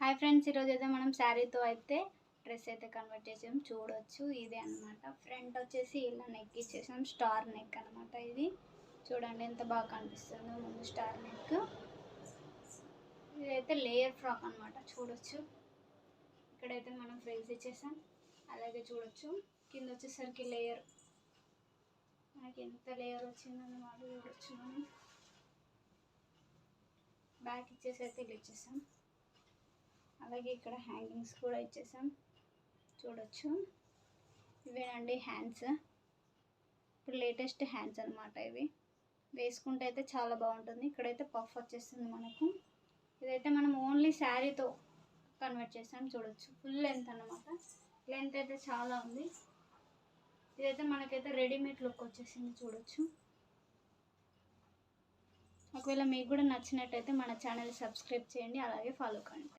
Hi friends, ఈరోజు అయితే మనం శారీతో అయితే డ్రెస్ అయితే కన్వర్ట్ చేసాం. చూడొచ్చు, ఇదే అనమాట. ఫ్రంట్ వచ్చేసి ఇలా నెక్ ఇచ్చేసాం, స్టార్ నెక్ అనమాట. ఇది చూడండి ఎంత బాగా కనిపిస్తుందో. ముందు స్టార్ నెక్, ఇదైతే లేయర్ ఫ్రాక్ అనమాట. చూడొచ్చు, ఇక్కడైతే మనం ఫ్రిల్స్ ఇచ్చేసాం. అలాగే చూడొచ్చు కింద వచ్చేసరికి లేయర్, మనకి ఎంత లేయర్ వచ్చిందన్నమాట. చూడొచ్చు, మనం బ్యాక్ ఇచ్చేసి అయితే ఇలా ఇచ్చేసాం. అలాగే ఇక్కడ హ్యాంగింగ్స్ కూడా ఇచ్చేసాం. చూడొచ్చు, ఇవేనండి హ్యాండ్స్. ఇప్పుడు లేటెస్ట్ హ్యాండ్స్ అనమాట. ఇవి వేసుకుంటే అయితే చాలా బాగుంటుంది. ఇక్కడైతే పఫ్ వచ్చేస్తుంది మనకు. ఇదైతే మనం ఓన్లీ శారీతో కన్వర్ట్ చేసాం. చూడొచ్చు, ఫుల్ లెంత్ అనమాట. లెంత్ అయితే చాలా ఉంది. ఇదైతే మనకైతే రెడీమేడ్ లుక్ వచ్చేసింది. చూడొచ్చు, ఒకవేళ మీకు కూడా నచ్చినట్టయితే మన ఛానల్ సబ్స్క్రైబ్ చేయండి, అలాగే ఫాలో కండి.